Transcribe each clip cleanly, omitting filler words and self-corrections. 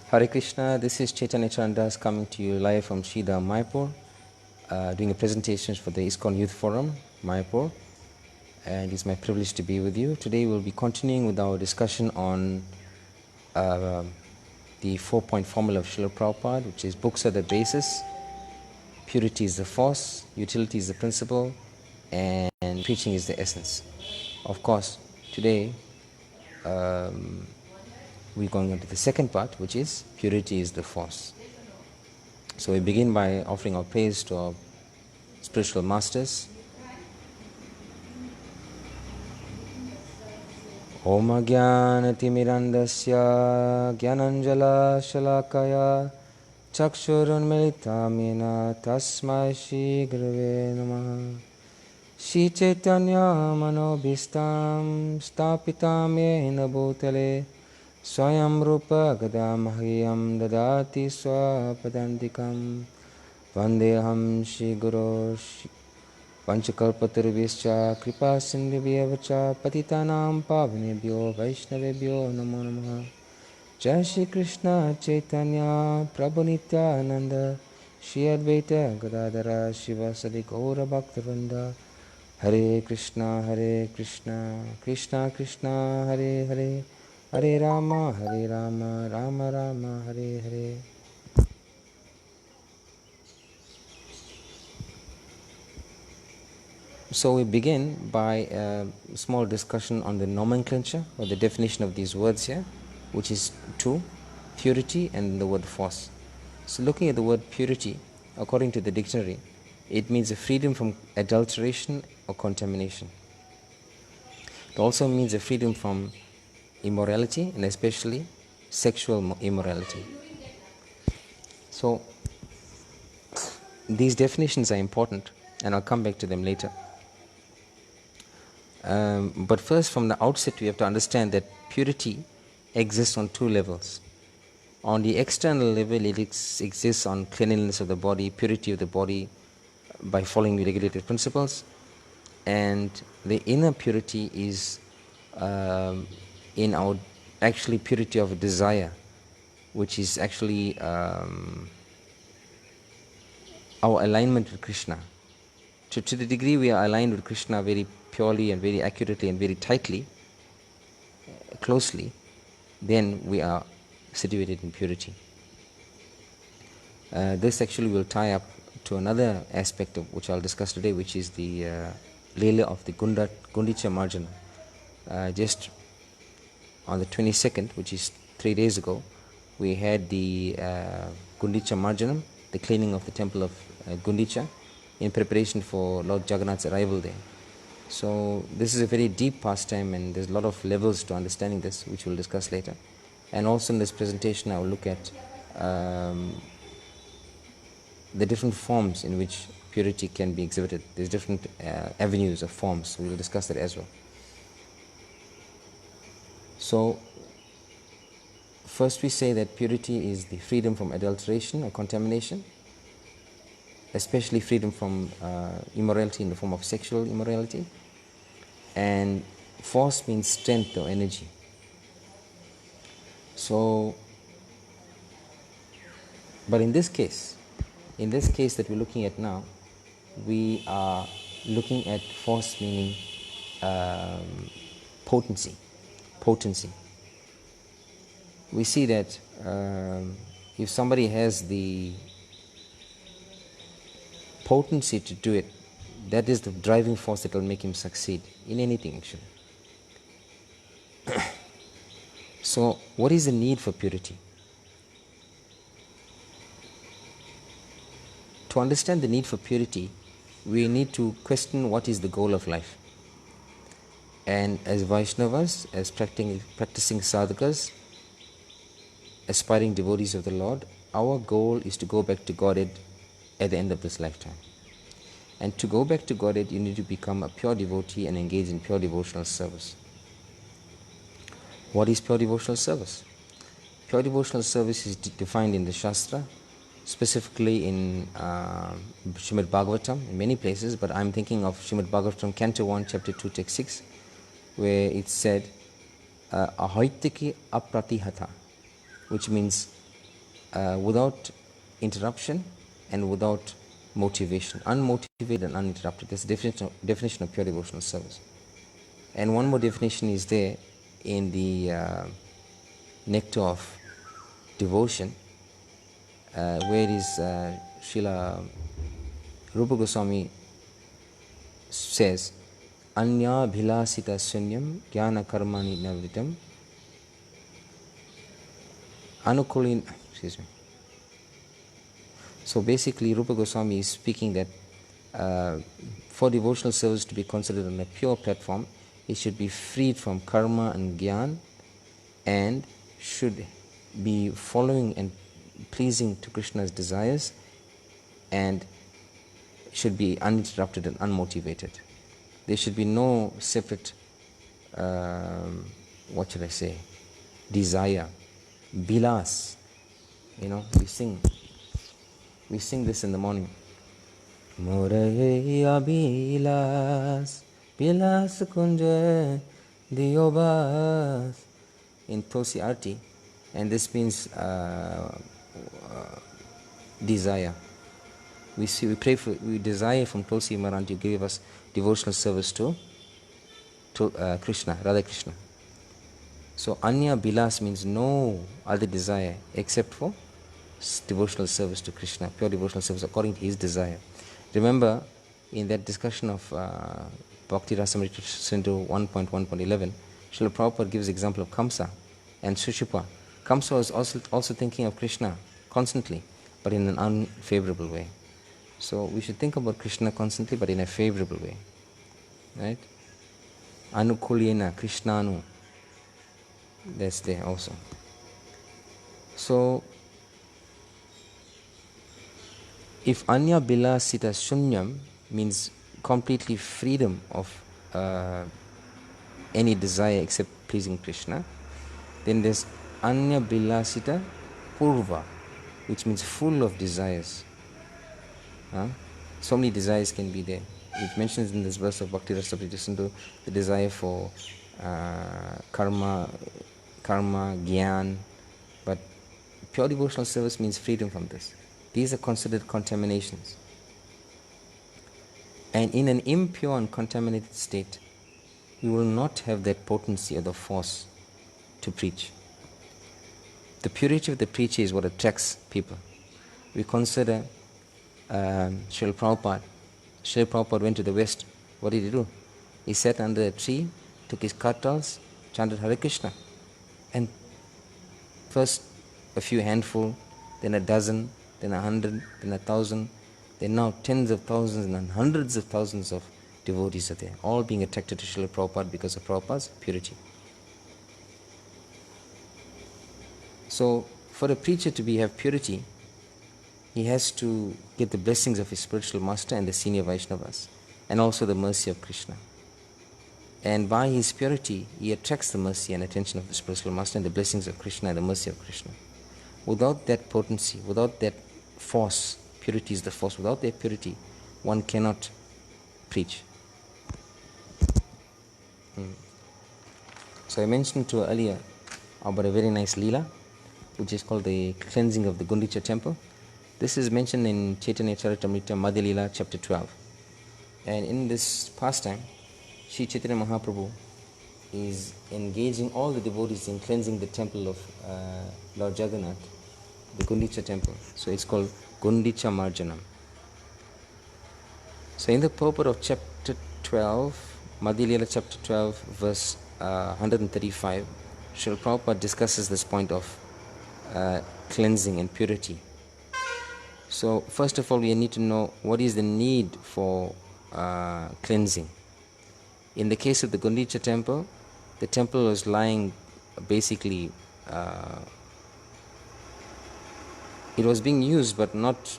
Hare Krishna, this is Caitanya Carana dasa coming to you live from Srila, Mayapur, doing a presentation for the ISKCON Youth Forum, Mayapur, and it's my privilege to be with you. Today we'll be continuing with our discussion on the 4-point formula of Srila Prabhupada, which is books are the basis, purity is the force, utility is the principle, and preaching is the essence. Of course, today we're going on to the second part, which is purity is the force. So we begin by offering our praise to our spiritual masters. Om Jnanatimirandasya Jnananjala Shalakaya Chakshurunmilitamena Tasmai Shri Gurave Namaha Shri Caitanya Manobhistam Stapitam Yena Bhutale Swayam Rupa Gadamahyam Dadati Swapadantikam Vandeham Shri Guru Panchakalpatarubhyascha Kripa Sindhubhyavacha Patitanam Pavanebhyo Vaishnavebhyo Namo Namaha Jai Shri Krishna Chaitanya Prabhu Nityananda Shri Advaita Gadadhara Shivasadi Gaura Bhaktivinoda Hare Krishna Krishna Krishna Hare Hare Hare Rama Rama Rama Hare Hare. So we begin by a small discussion on the nomenclature or the definition of these words here, which is two, purity and the word force. So looking at the word purity, according to the dictionary, it means a freedom from adulteration or contamination. It also means a freedom from immorality and especially sexual immorality. So these definitions are important and I'll come back to them later. But first, from the outset, we have to understand that purity exists on two levels. On the external level, it exists on cleanliness of the body, purity of the body by following regulated principles. And the inner purity is in our actually purity of desire, which is actually our alignment with Krishna. To the degree we are aligned with Krishna very purely and very accurately and very tightly, closely, then we are situated in purity. This actually will tie up to another aspect of which I'll discuss today, which is the Leela of the Gundicha Marjana. Just on the 22nd, which is 3 days ago, we had the Gundicha Marjanam, the cleaning of the temple of Gundicha, in preparation for Lord Jagannath's arrival there. So this is a very deep pastime and there's a lot of levels to understanding this, which we'll discuss later. And also in this presentation I will look at the different forms in which purity can be exhibited. There's different avenues of forms. We will discuss that as well. So first we say that purity is the freedom from adulteration or contamination, especially freedom from immorality in the form of sexual immorality. And force means strength or energy. So, but in this case that we're looking at now, we are looking at force meaning potency. We see that if somebody has the potency to do it, that is the driving force that will make him succeed in anything actually. So what is the need for purity? To understand the need for purity, we need to question what is the goal of life. And as Vaishnavas, as practicing sadhakas, aspiring devotees of the Lord, our goal is to go back to Godhead at the end of this lifetime. And to go back to Godhead, you need to become a pure devotee and engage in pure devotional service. What is pure devotional service? Pure devotional service is defined in the Shastra, specifically in Srimad Bhagavatam, in many places, but I'm thinking of Srimad Bhagavatam, Canto 1, Chapter 2, Text 6, where it said, ahoitiki apratihata, which means without interruption and without motivation. Unmotivated and uninterrupted. That's the definition of pure devotional service. And one more definition is there in the Nectar of Devotion, where it is Srila Rupa Goswami says, Anya bhilasita sunyam jnana karmani navritam anukulin. Excuse me. So basically, Rupa Goswami is speaking that for devotional service to be considered on a pure platform, it should be freed from karma and gyan and should be following and pleasing to Krishna's desires and should be uninterrupted and unmotivated. There should be no separate, what should I say, desire, bilas. You know, we sing this in the morning. Moraya bilas, bilas kunja diobas, in Tulsi Arti, and this means desire. We desire from Tulsi Maharaj to give us devotional service to Krishna, Radha Krishna. So Anya Bilas means no other desire except for devotional service to Krishna, pure devotional service according to his desire. Remember, in that discussion of Bhakti Rasamrita Sindhu 1.1.11, Srila Prabhupada gives example of Kamsa and Sushruta. Kamsa was also thinking of Krishna constantly, but in an unfavorable way. So we should think about Krishna constantly, but in a favorable way. Right? Anukulena, Krishnanu. That's there also. So, if Anya Bilasita Shunyam means completely freedom of any desire except pleasing Krishna, then there's Anya Bilasita Purva, which means full of desires. So many desires can be there. It mentions in this verse of Bhakti Rasamrita Sindhu the desire for karma, gyan, but pure devotional service means freedom from this. These are considered contaminations. And in an impure and contaminated state, we will not have that potency or the force to preach. The purity of the preacher is what attracts people. We consider Srila Prabhupada. Srila Prabhupada went to the West. What did he do? He sat under a tree, took his kartals, chanted Hare Krishna. And first a few handful, then a dozen, then 100, then 1,000, then now tens of thousands and hundreds of thousands of devotees are there, all being attracted to Srila Prabhupada because of Prabhupada's purity. So for a preacher to have purity, he has to get the blessings of his spiritual master and the senior Vaishnavas, and also the mercy of Krishna. And by his purity, he attracts the mercy and attention of the spiritual master and the blessings of Krishna and the mercy of Krishna. Without that potency, without that force, purity is the force, without that purity, one cannot preach. So I mentioned to earlier about a very nice Leela, which is called the cleansing of the Gundicha temple. This is mentioned in Caitanya Charitamrita Madhya Leela chapter 12. And in this pastime, Sri Chaitanya Mahaprabhu is engaging all the devotees in cleansing the temple of Lord Jagannath, the Gundicha temple. So it's called Gundicha Marjanam. So in the purport of chapter 12, Madhya Leela chapter 12, verse 135, Srila Prabhupada discusses this point of cleansing and purity. So first of all, we need to know what is the need for cleansing. In the case of the Gundicha temple, the temple was lying basically, it was being used, but not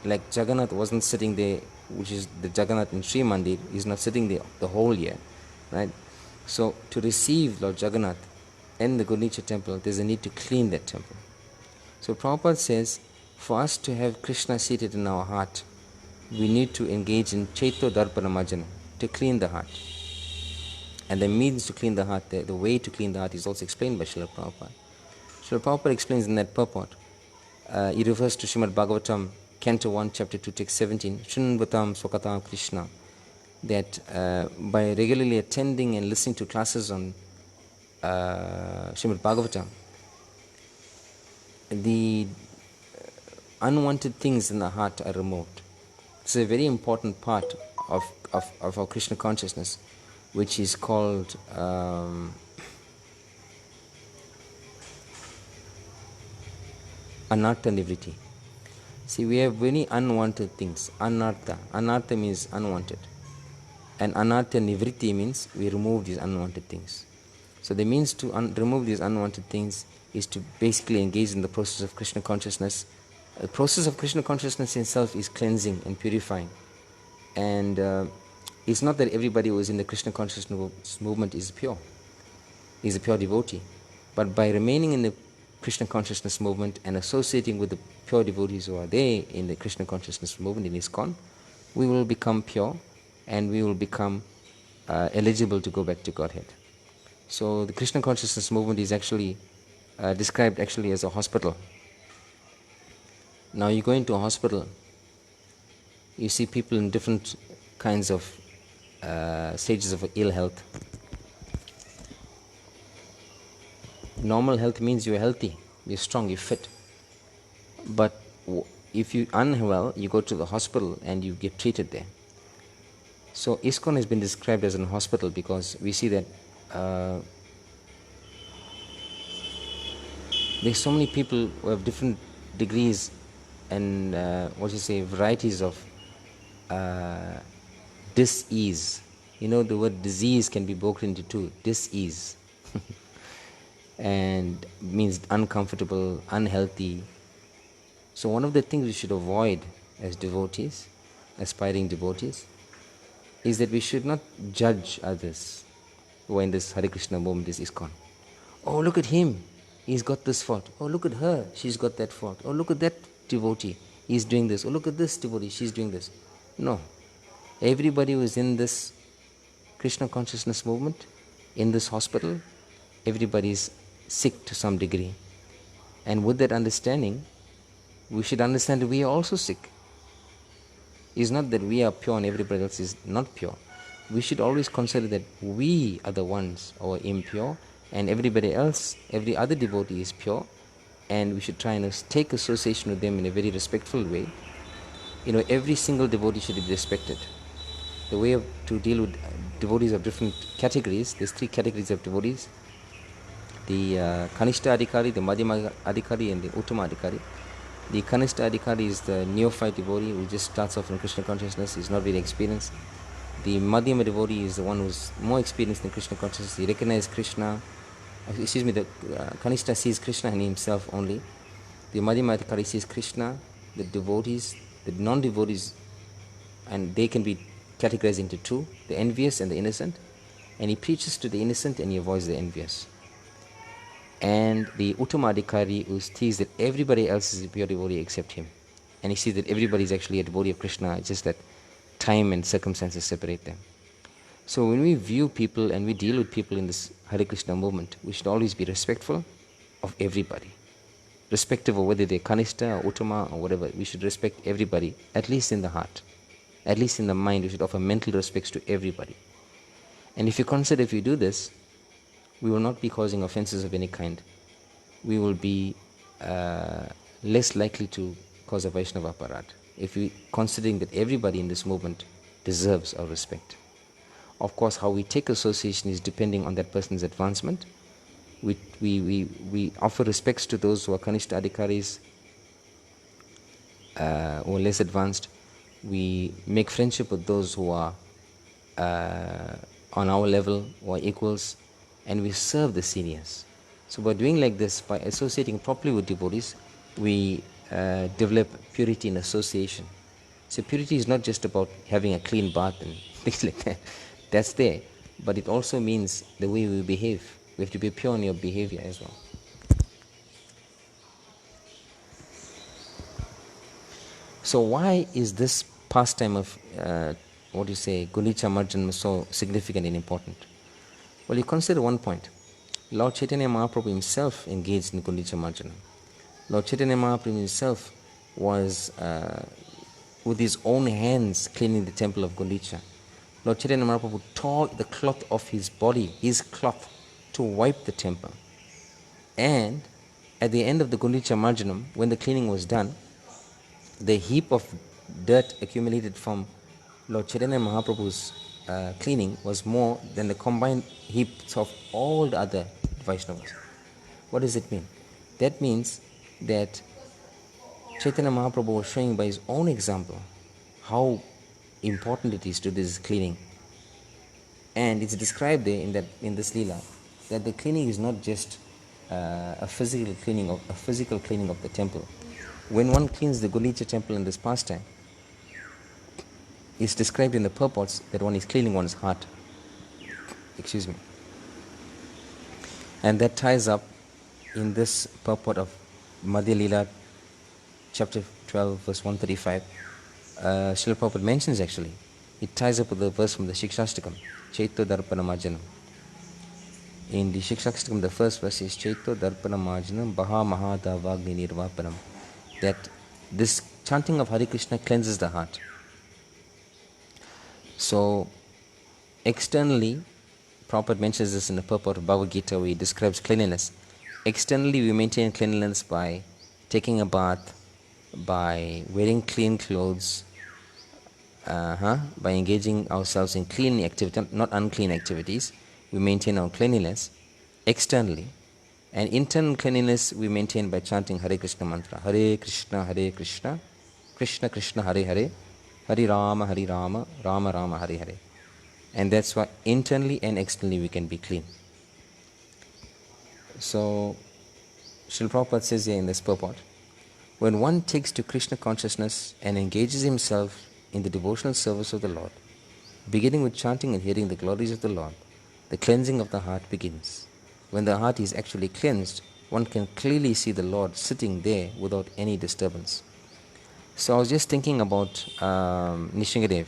like Jagannath wasn't sitting there, which is the Jagannath in Sri Mandir, is not sitting there the whole year, right? So to receive Lord Jagannath in the Gundicha temple, there's a need to clean that temple. So Prabhupada says, for us to have Krishna seated in our heart, we need to engage in Chaito Darpana Majana, to clean the heart. And the means to clean the heart, the way to clean the heart is also explained by Srila Prabhupada. Srila Prabhupada explains in that purport He refers to Srimad Bhagavatam, Canto 1, Chapter 2, Text 17, Shrunvatam Swakatam Krishna, that by regularly attending and listening to classes on Srimad Bhagavatam, the unwanted things in the heart are removed. It's a very important part of our Krishna consciousness, which is called anartha nivriti. See, we have many unwanted things. Anartha. Anartha means unwanted. And anartha nivriti means we remove these unwanted things. So the means to remove these unwanted things is to basically engage in the process of Krishna consciousness. The process of Krishna consciousness itself is cleansing and purifying. And it's not that everybody who is in the Krishna consciousness movement is pure, is a pure devotee. But by remaining in the Krishna consciousness movement and associating with the pure devotees who are there in the Krishna consciousness movement in ISKCON, we will become pure and we will become eligible to go back to Godhead. So the Krishna consciousness movement is actually described actually as a hospital. Now you go into a hospital, you see people in different kinds of stages of ill health. Normal health means you're healthy, you're strong, you're fit. But if you're unwell, you go to the hospital and you get treated there. So ISKCON has been described as a hospital because we see that there's so many people who have different degrees and varieties of dis-ease. You know, the word disease can be broken into two. Dis-ease and means uncomfortable, unhealthy. So one of the things we should avoid as devotees, aspiring devotees, is that we should not judge others who are in this Hare Krishna movement, this ISKCON. Oh, look at him, he's got this fault. Oh, look at her, she's got that fault. Oh, look at that devotee, he's doing this. Oh, look at this devotee, she's doing this. No. Everybody who is in this Krishna consciousness movement, in this hospital, everybody is sick to some degree. And with that understanding, we should understand that we are also sick. It's not that we are pure and everybody else is not pure. We should always consider that we are the ones who are impure and everybody else, every other devotee is pure, and we should try and take association with them in a very respectful way. You know, every single devotee should be respected. The way to deal with devotees of different categories, there's three categories of devotees: the Kanishta Adhikari, the Madhyama Adhikari, and the Uttama Adhikari. The Kanishta Adhikari is the neophyte devotee who just starts off in Krishna consciousness, is not very experienced. The Madhyama devotee is the one who's more experienced in Krishna consciousness. He recognizes Krishna. The Kanishta sees Krishna in himself only. The Madhyama Adhikari sees Krishna, the devotees, the non-devotees, and they can be categorized into two, the envious and the innocent. And he preaches to the innocent and he avoids the envious. And the Uttama Adhikari who sees that everybody else is a pure devotee except him. And he sees that everybody is actually a devotee of Krishna, it's just that time and circumstances separate them. So when we view people and we deal with people in this Hare Krishna movement, we should always be respectful of everybody. Respective of whether they're Kanishta or Uttama or whatever, we should respect everybody, at least in the heart. At least in the mind, we should offer mental respects to everybody. And if you consider, if you do this, we will not be causing offenses of any kind. We will be less likely to cause a Vaishnava aparad if we considering that everybody in this movement deserves our respect. Of course, how we take association is depending on that person's advancement. We offer respects to those who are Kanishta Adhikaris, who are less advanced. We make friendship with those who are on our level, who are equals, and we serve the seniors. So by doing like this, by associating properly with devotees, we develop purity in association. So purity is not just about having a clean bath and things like that. That's there. But it also means the way we behave. We have to be pure in your behavior as well. So why is this pastime of, Gundicha Marjan so significant and important? Well, you consider one point. Lord Chaitanya Mahaprabhu himself engaged in Gundicha Marjana. Lord Chaitanya Mahaprabhu himself was with his own hands cleaning the temple of Gundicha. Lord Chaitanya Mahaprabhu tore the cloth off his body, his cloth, to wipe the temple. And at the end of the Gundicha Marjanam, when the cleaning was done, the heap of dirt accumulated from Lord Chaitanya Mahaprabhu's cleaning was more than the combined heaps of all the other Vaishnavas. What does it mean? That means that Chaitanya Mahaprabhu was showing by his own example how important it is to this cleaning. And it's described there in this Leela that the cleaning is not just a physical cleaning of the temple. When one cleans the Gundicha temple in this pastime, it's described in the purports that one is cleaning one's heart. Excuse me. And that ties up in this purport of Madhya Leela, chapter 12, verse 135. Srila Prabhupada mentions actually, it ties up with the verse from the Shikshashtakam, Chaito Darpana Marjanam. In the Shikshashtakam, the first verse is Chaito Darpana Marjanam Baha Mahadavagni Nirvapanam. That this chanting of Hare Krishna cleanses the heart. So, externally, Prabhupada mentions this in the purport of Bhagavad Gita where he describes cleanliness. Externally, we maintain cleanliness by taking a bath, by wearing clean clothes, by engaging ourselves in clean activity, not unclean activities. We maintain our cleanliness externally. And internal cleanliness we maintain by chanting Hare Krishna mantra. Hare Krishna, Krishna Krishna, Hare Hare, Hare Rama, Rama Rama, Hare Hare. And that's why internally and externally we can be clean. So, Srila Prabhupada says here in this purport, when one takes to Krishna consciousness and engages himself in the devotional service of the Lord, beginning with chanting and hearing the glories of the Lord, the cleansing of the heart begins. When the heart is actually cleansed, one can clearly see the Lord sitting there without any disturbance. So I was just thinking about Nishingadev.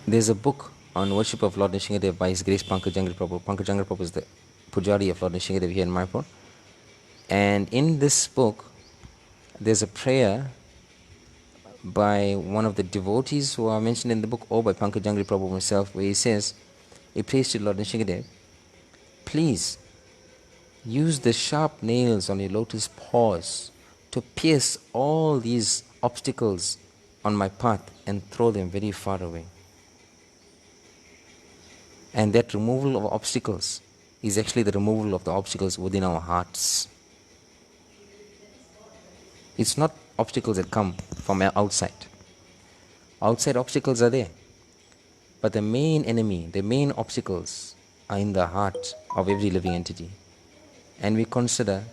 There's a book on worship of Lord Nishingadev by His Grace Pankajangri Prabhu. Pankajangri Prabhu is the Pujari of Lord Nishingadev here in Mayapur. And in this book, there's a prayer by one of the devotees who are mentioned in the book, or by Pankajangri Prabhu himself, where he says, he prays to Lord Nishingadev, please use the sharp nails on your lotus paws to pierce all these obstacles on my path and throw them very far away. And that removal of obstacles is actually the removal of the obstacles within our hearts. It's not obstacles that come from outside. Outside obstacles are there. But the main enemy, the main obstacles are in the heart of every living entity. And we consider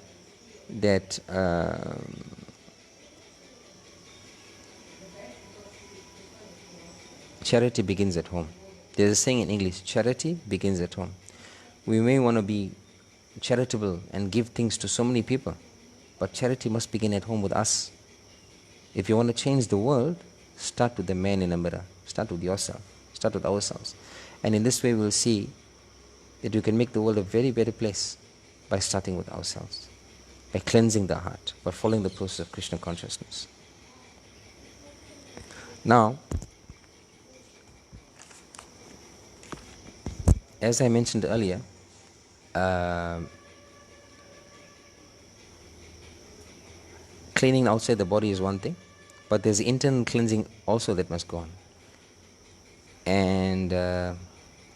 that charity begins at home. There's a saying in English, charity begins at home. We may want to be charitable and give things to so many people, but charity must begin at home with us. If you want to change the world, start with the man in the mirror. Start with yourself. Start with ourselves. And in this way we'll see that we can make the world a very better place by starting with ourselves, by cleansing the heart, by following the process of Krishna consciousness. Now, as I mentioned earlier, cleaning outside the body is one thing, but there's internal cleansing also that must go on. And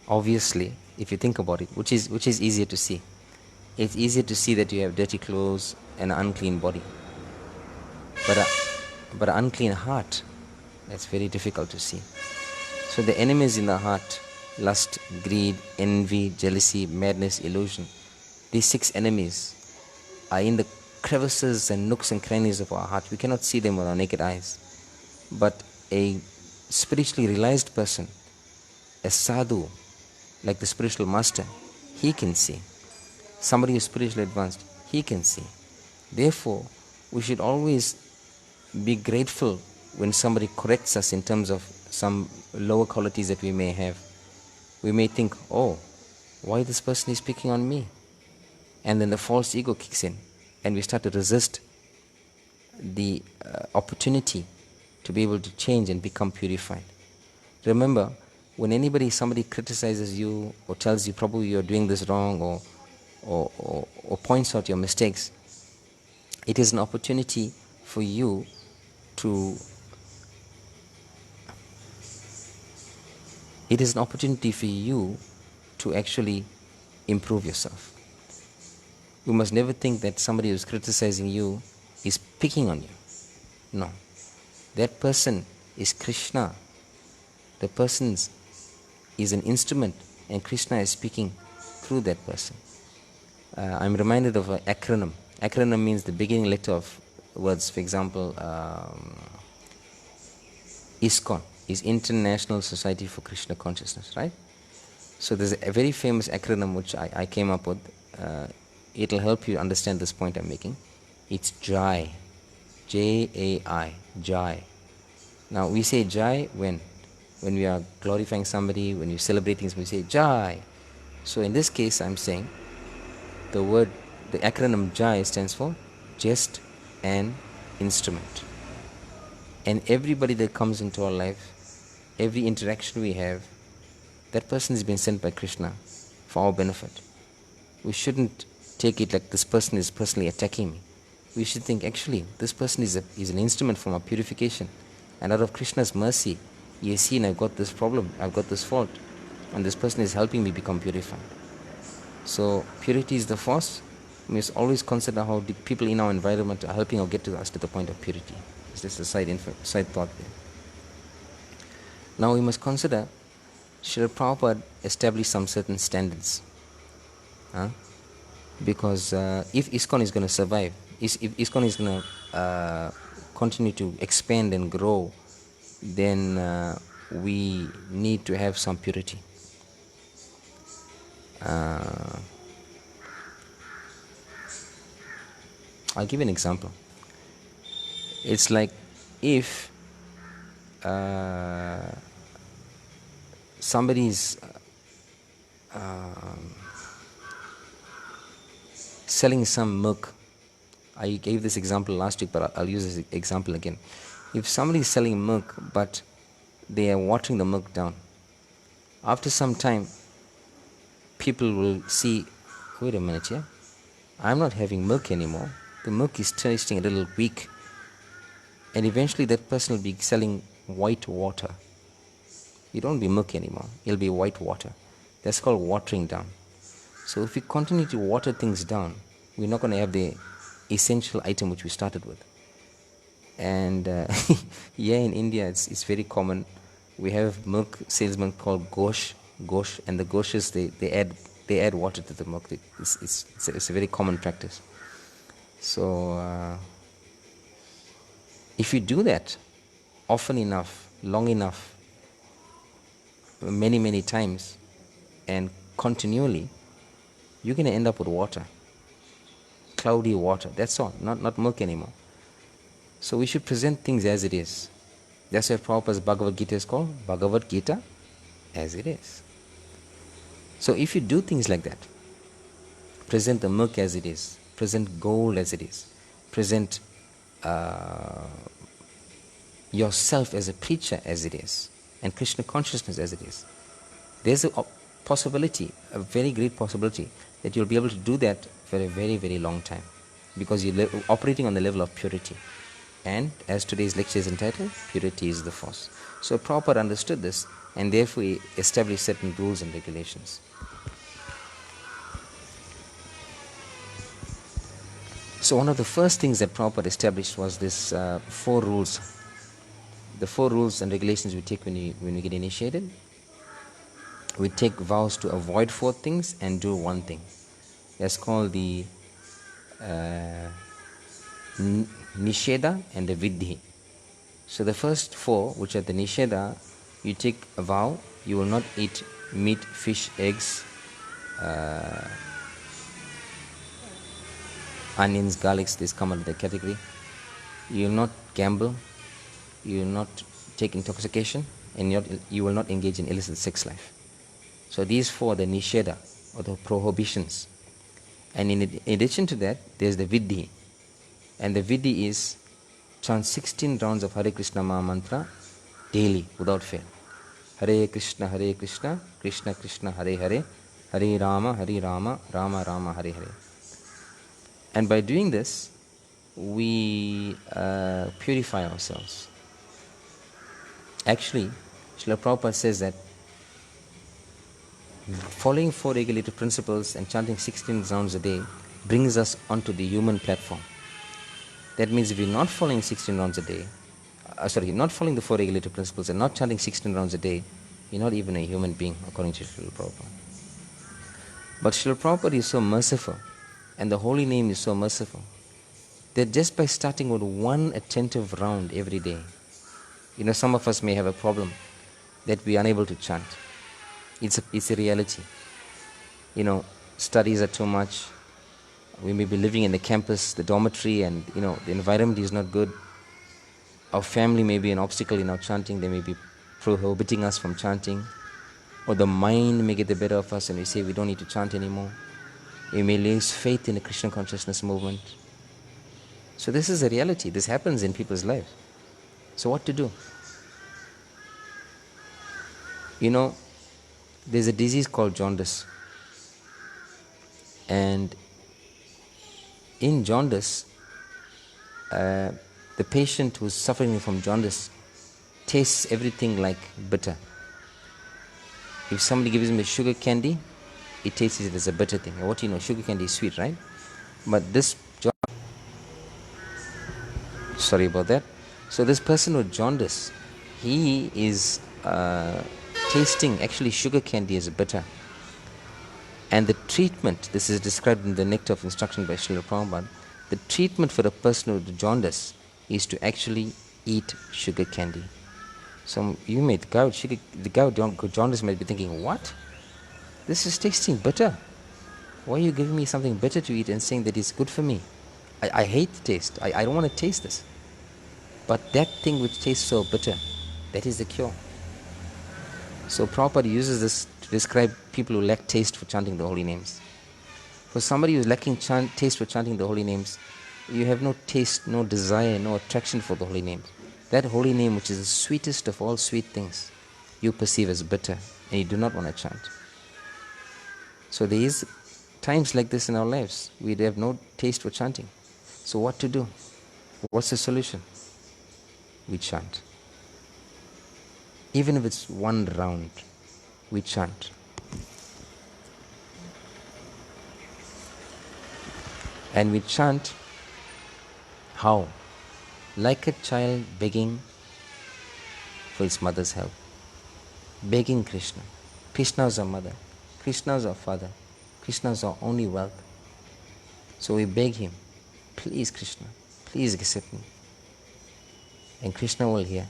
obviously, if you think about it, which is easier to see? It's easier to see that you have dirty clothes and an unclean body. But an unclean heart, that's very difficult to see. So the enemies in the heart, lust, greed, envy, jealousy, madness, illusion, these 6 enemies are in the crevices and nooks and crannies of our heart. We cannot see them with our naked eyes. But a spiritually realized person, a sadhu, like the spiritual master, he can see. Somebody who is spiritually advanced, he can see. Therefore, we should always be grateful when somebody corrects us in terms of some lower qualities that we may have. We may think, oh, why this person is picking on me? And then the false ego kicks in, and we start to resist the opportunity to be able to change and become purified. Remember, when somebody criticizes you or tells you probably you're doing this wrong, or points out your mistakes, it is an opportunity for you to actually improve yourself. You must never think that somebody who's criticizing you is picking on you. No. That person is Krishna. The person is an instrument, and Krishna is speaking through that person. I'm reminded of an acronym. Acronym means the beginning letter of words. For example, ISKCON is International Society for Krishna Consciousness, right? So there's a very famous acronym which I came up with. It'll help you understand this point I'm making. It's JAI. J-A-I. JAI. Now we say Jai when we are glorifying somebody, when we're celebrating somebody, we say Jai. So in this case I'm saying the acronym Jai stands for just an instrument. And everybody that comes into our life, every interaction we have, that person has been sent by Krishna for our benefit. We shouldn't take it like this person is personally attacking me. We should think, actually, this person is an instrument for my purification. And out of Krishna's mercy, he has seen I've got this problem, I've got this fault, and this person is helping me become purified. So purity is the force. We must always consider how the people in our environment are helping or get to us to the point of purity. It's just a side thought there. Now we must consider Srila Prabhupada established some certain standards. Because if ISKCON is going to survive, if ISKCON is going to continue to expand and grow, then we need to have some purity. I'll give you an example. It's like if somebody is selling some milk. I gave this example last week, but I'll use this example again. If somebody is selling milk, but they are watering the milk down, after some time, people will see, wait a minute, yeah, I'm not having milk anymore. The milk is tasting a little weak. And eventually that person will be selling white water. It won't be milk anymore. It'll be white water. That's called watering down. So if we continue to water things down, we're not going to have the essential item which we started with. And here in India, it's very common. We have milk salesmen called gosh, and the goshes they add water to the milk. It's a very common practice. So if you do that often enough, long enough, many times, and continually, you're going to end up with water, cloudy water. That's all, not milk anymore. So we should present things as it is. That's why Prabhupada's Bhagavad Gita is called Bhagavad Gita as it is. So if you do things like that, present the milk as it is, present gold as it is, present yourself as a preacher as it is, and Krishna consciousness as it is, there's a possibility, a very great possibility, that you'll be able to do that for a very, very long time, because you're operating on the level of purity. And as today's lecture is entitled, Purity is the Force. So Prabhupada understood this, and therefore he established certain rules and regulations. So one of the first things that Prabhupada established was this 4 rules. The 4 rules and regulations we take when we get initiated. We take vows to avoid 4 things and do 1 thing. That's called the Nisheda and the Vidhi. So the first 4, which are the Nisheda, you take a vow, you will not eat meat, fish, eggs, onions, garlics, these come under the category. You will not gamble, you will not take intoxication, and you will not engage in illicit sex life. So these 4 are the Nisheda, or the prohibitions. And in addition to that, there's the Vidhi. And the Vidhi is chant 16 rounds of Hare Krishna Maha Mantra daily without fail. Hare Krishna, Krishna Krishna, Hare Hare, Hare Rama, Rama Rama, Hare Hare. And by doing this, we purify ourselves. Actually, Srila Prabhupada says that following 4 regulative principles and chanting 16 rounds a day brings us onto the human platform. That means if you're not following 16 rounds a day, not following the 4 regulative principles and not chanting 16 rounds a day, you're not even a human being, according to Srila Prabhupada. But Srila Prabhupada is so merciful, and the holy name is so merciful, that just by starting with one attentive round every day, some of us may have a problem that we are unable to chant. It's a reality. Studies are too much. We may be living in the campus, the dormitory, and the environment is not good. Our family may be an obstacle in our chanting. They may be prohibiting us from chanting. Or the mind may get the better of us and we say we don't need to chant anymore. We may lose faith in the Krishna consciousness movement. So this is a reality. This happens in people's lives. So what to do? There's a disease called jaundice. And in jaundice, the patient who's suffering from jaundice tastes everything like bitter. If somebody gives him a sugar candy, it tastes it as a bitter thing. And what do you know? Sugar candy is sweet, right? But sorry about that. So this person with jaundice, he is tasting actually sugar candy as bitter. And the treatment, this is described in the Nectar of Instruction by Srila Prabhupada, the treatment for a person with jaundice is to actually eat sugar candy. So you may, the guy with jaundice might be thinking, what? This is tasting bitter. Why are you giving me something bitter to eat and saying that it's good for me? I hate the taste. I don't want to taste this. But that thing which tastes so bitter, that is the cure. So Prabhupada uses this to describe people who lack taste for chanting the holy names. For somebody who's lacking taste for chanting the holy names, you have no taste, no desire, no attraction for the holy names. That holy name, which is the sweetest of all sweet things, you perceive as bitter and you do not want to chant. So there is times like this in our lives. We have no taste for chanting. So what to do? What's the solution? We chant. Even if it's one round, we chant. And we chant how? Like a child begging for its mother's help. Begging Krishna. Krishna is our mother. Krishna is our father. Krishna is our only wealth. So we beg him, please Krishna, please accept me. And Krishna will hear.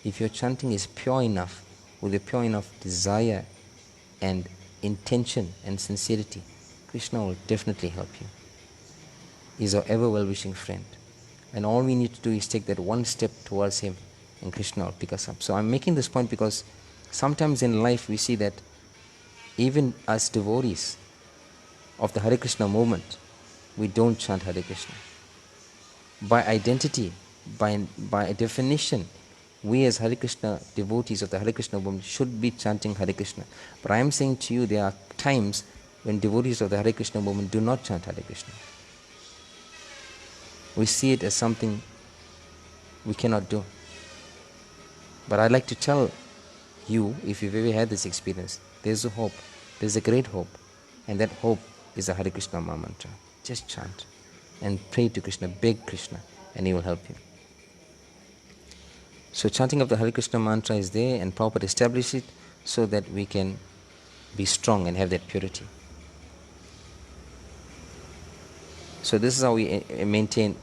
If your chanting is pure enough, with a pure enough desire and intention and sincerity, Krishna will definitely help you. He's our ever well-wishing friend. And all we need to do is take that one step towards him and Krishna will pick us up. So I'm making this point because sometimes in life we see that even as devotees of the Hare Krishna movement, we don't chant Hare Krishna. By identity, by definition, we as Hare Krishna devotees of the Hare Krishna movement should be chanting Hare Krishna. But I am saying to you, there are times when devotees of the Hare Krishna movement do not chant Hare Krishna. We see it as something we cannot do. But I'd like to tell you, if you've ever had this experience, there's a hope. There's a great hope. And that hope is the Hare Krishna Maha Mantra. Just chant and pray to Krishna, beg Krishna, and he will help you. So chanting of the Hare Krishna mantra is there, and Prabhupada established it so that we can be strong and have that purity. So this is how we maintain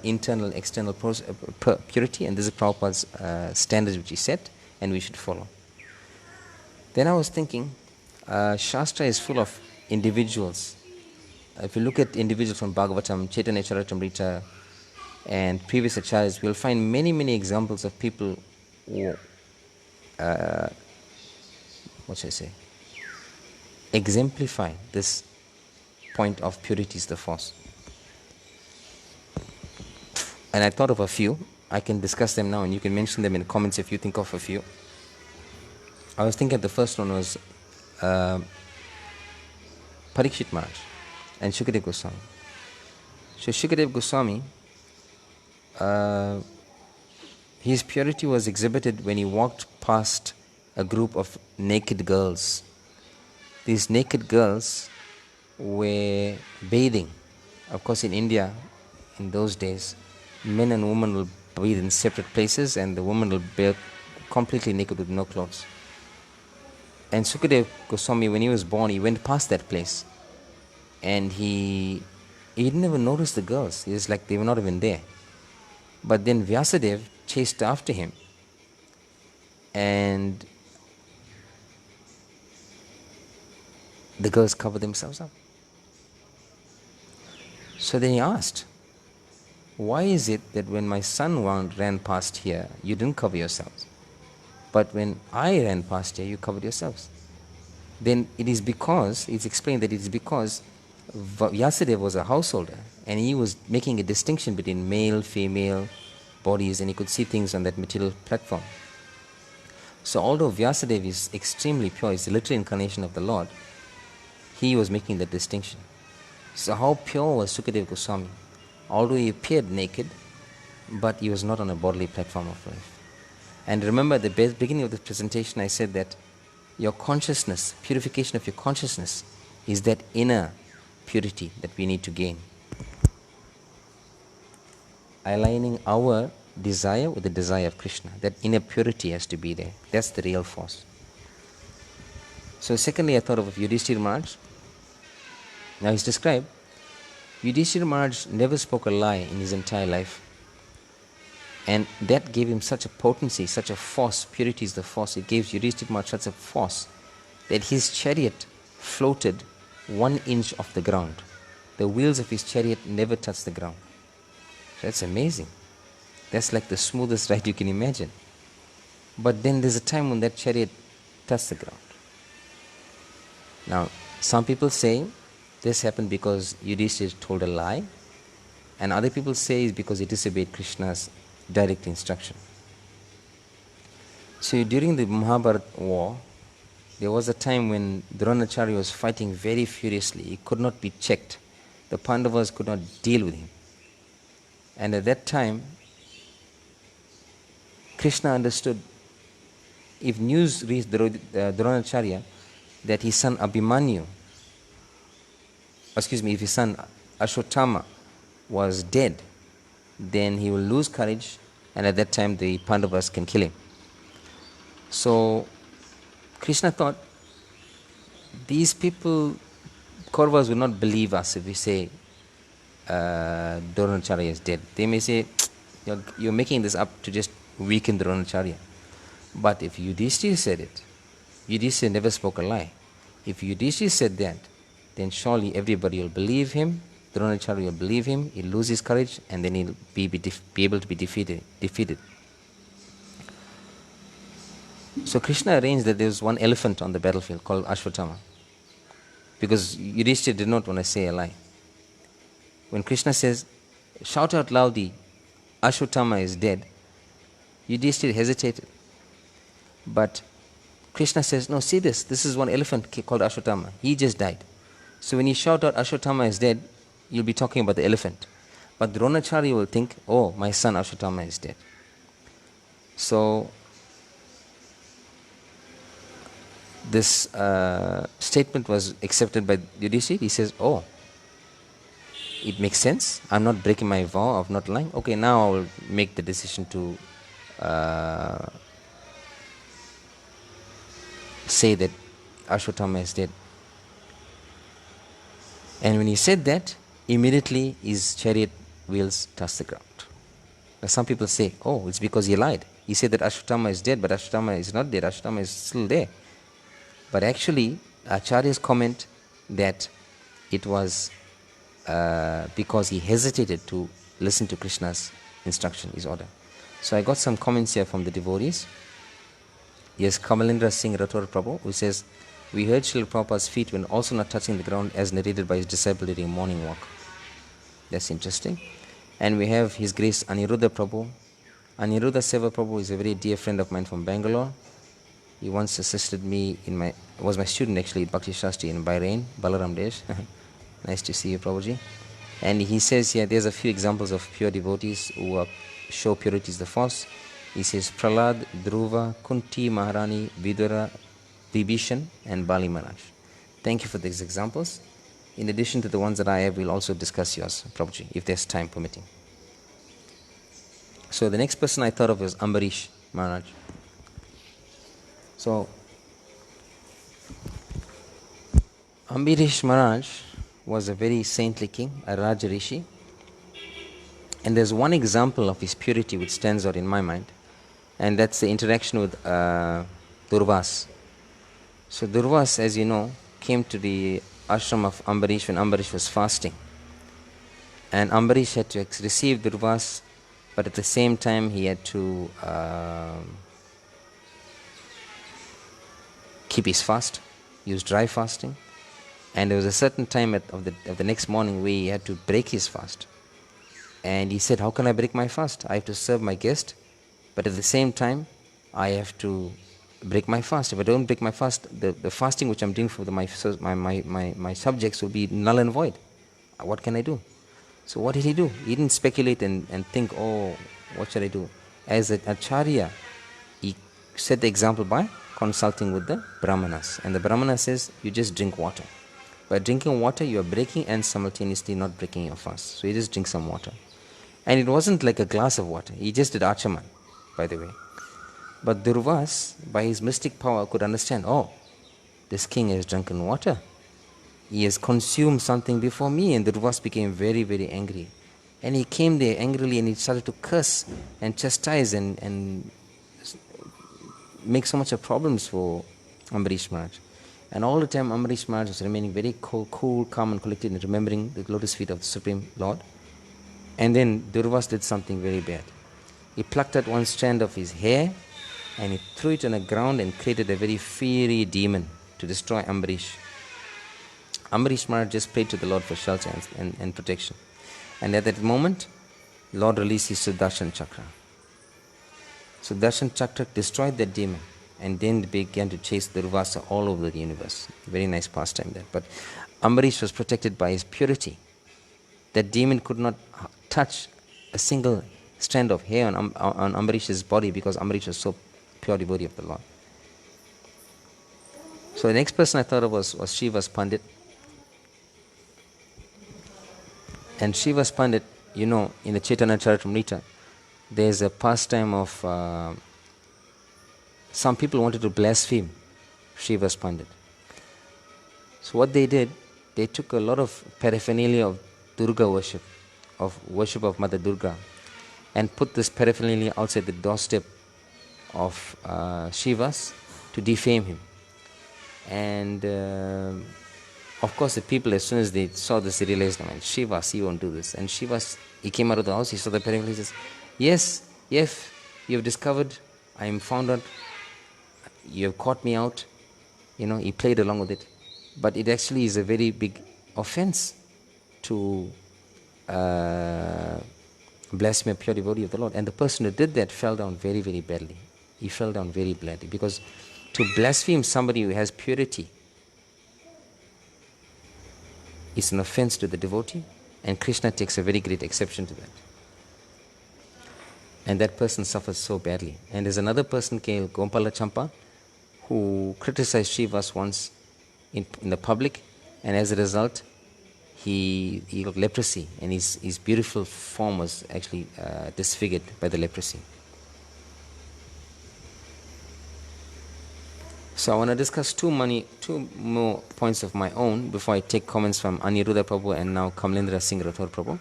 internal, external purity, and this is Prabhupada's standards which he set, and we should follow. Then I was thinking, Shastra is full of individuals. If you look at individuals from Bhagavatam, Caitanya Charitamrita, and previous acharyas, we'll find many, many examples of people who, exemplify this point of purity is the force. And I thought of a few. I can discuss them now and you can mention them in the comments if you think of a few. I was thinking the first one was Parikshit Maharaj and Shukadev Goswami. So Shukadev Goswami, his purity was exhibited when he walked past a group of naked girls. These naked girls were bathing. Of course, in India, in those days, men and women will bathe in separate places and the woman will bathe completely naked with no clothes. And Shukadev Goswami, when he was born, he went past that place and he didn't even notice the girls. He was like they were not even there. But then Vyasadeva chased after him and the girls covered themselves up. So then he asked, why is it that when my son ran past here, you didn't cover yourselves? But when I ran past here, you covered yourselves. Then it is because, it's explained that it is because Vyasadeva was a householder and he was making a distinction between male, female bodies and he could see things on that material platform. So although Vyasadeva is extremely pure, he's the literal incarnation of the Lord, he was making that distinction. So how pure was Shukadev Goswami? Although he appeared naked, but he was not on a bodily platform of life. And remember at the beginning of the presentation I said that your consciousness, purification of your consciousness is that inner purity that we need to gain. Aligning our desire with the desire of Krishna. That inner purity has to be there. That's the real force. So secondly, I thought of Yudhishthira Maharaj. Now he's described, Yudhishthira Maharaj never spoke a lie in his entire life. And that gave him such a potency, such a force. Purity is the force. It gave Yudhishthira Maharaj such a force that his chariot floated 1 inch off the ground. The wheels of his chariot never touched the ground. That's amazing. That's like the smoothest ride you can imagine. But then there's a time when that chariot touched the ground. Now, some people say this happened because Yudhishthira told a lie, and other people say it's because he disobeyed Krishna's direct instruction. So during the Mahabharata war, there was a time when Dronacharya was fighting very furiously. He could not be checked. The Pandavas could not deal with him. And at that time, Krishna understood, if news reached Dronacharya that his son Abhimanyu, if his son Ashwatthama was dead, then he will lose courage, and at that time the Pandavas can kill him. So Krishna thought, these people, Kauravas, will not believe us if we say Dronacharya is dead. They may say, you're making this up to just weaken Dronacharya. But if Yudhishthira said it, Yudhishthira never spoke a lie. If Yudhishthira said that, then surely everybody will believe him, Dronacharya will believe him, he'll lose his courage, and then he'll be able to be defeated. So Krishna arranged that there was one elephant on the battlefield called Ashwatthama, because Yudhishthira did not want to say a lie. When Krishna says, shout out loudly, Ashwatthama is dead, Yudhishthira hesitated. But Krishna says, no, see this is one elephant called Ashwatthama. He just died. So when you shout out Ashwatthama is dead, you'll be talking about the elephant. But Dronacharya will think, oh, my son Ashwatthama is dead. So this statement was accepted by Yudhishthira. He says, oh, it makes sense. I'm not breaking my vow of not lying. Okay, now I will make the decision to say that Ashwatthama is dead. And when he said that, immediately his chariot wheels touched the ground. Now some people say, oh, it's because he lied. He said that Ashwatthama is dead, but Ashwatthama is not dead. Ashwatthama is still there. But actually, Acharya's comment that it was because he hesitated to listen to Krishna's instruction, his order. So I got some comments here from the devotees. Yes, Kamalendra Singh Rathore Prabhu, who says, We heard Srila Prabhupada's feet when also not touching the ground as narrated by his disciple during a morning walk. That's interesting. And we have His Grace Aniruddha Prabhu. Aniruddha Seva Prabhu is a very dear friend of mine from Bangalore. He once assisted me was my student actually at Bhakti Shastri in Bahrain, Balaram Desh. Nice to see you, Prabhuji. And he says here, there's a few examples of pure devotees who show purity is the force. He says Pralad, Dhruva, Kunti, Maharani, Vidura, Vibhishan and Bali Maharaj. Thank you for these examples. In addition to the ones that I have, we'll also discuss yours, Prabhuji, if there's time permitting. So the next person I thought of was Ambarish Maharaj. So Ambarish Maharaj was a very saintly king, a Raja Rishi. And there's one example of his purity which stands out in my mind, and that's the interaction with Durvas. So Durvas, as you know, came to the ashram of Ambarish when Ambarish was fasting. And Ambarish had to receive Durvas, but at the same time he had to keep his fast, use dry fasting. And there was a certain time of the next morning where he had to break his fast. And he said, how can I break my fast? I have to serve my guest, but at the same time I have to break my fast. If I don't break my fast, the fasting which I'm doing for my subjects will be null and void. What can I do? So what did he do? He didn't speculate and think, oh, what should I do? As an acharya, he set the example by consulting with the brahmanas. And the brahmana says, you just drink water. By drinking water, you are breaking and simultaneously not breaking your fast. So you just drink some water. And it wasn't like a glass of water. He just did achaman, by the way. But Durvas, by his mystic power, could understand, oh, this king has drunken water. He has consumed something before me. And Durvas became very, very angry. And he came there angrily and he started to curse and chastise and make so much of problems for Ambarish Maharaj. And all the time Ambarish Maharaj was remaining very cool, calm and collected and remembering the lotus feet of the Supreme Lord. And then Durvas did something very bad. He plucked out one strand of his hair and he threw it on the ground and created a very fiery demon to destroy Ambarish. Ambarish Maharaj just prayed to the Lord for shelter and protection. And at that moment, Lord released his Sudarshan Chakra. Sudarshan Chakra destroyed that demon and then began to chase Durvasa all over the universe. Very nice pastime there. But Ambarish was protected by his purity. That demon could not touch a single strand of hair on Ambarish's body because Ambarish was so pure devotee of the Lord. So the next person I thought of was Srivas Pandit. And Srivas Pandit, you know, in the Caitanya Charitamrita, there's a pastime of some people wanted to blaspheme Srivas Pandit. So what they did, they took a lot of paraphernalia of Durga worship of Mother Durga, and put this paraphernalia outside the doorstep of Srivas to defame him. And of course the people, as soon as they saw this, they realized, man, Srivas, he won't do this. And Srivas, he came out of the house, he saw the paraphernalia, he says, yes, you have discovered, I am found out, you have caught me out. You know, he played along with it. But it actually is a very big offense to blaspheme a pure devotee of the Lord. And the person who did that fell down very, very badly. He fell down very badly, because to blaspheme somebody who has purity is an offense to the devotee, and Krishna takes a very great exception to that. And that person suffers so badly. And there's another person called Gompala Champa who criticized Srivas once in the public, and as a result he got leprosy, and his beautiful form was actually disfigured by the leprosy. So I want to discuss two more points of my own before I take comments from Aniruddha Prabhu and now Kamlendra Singh Rathore Prabhu.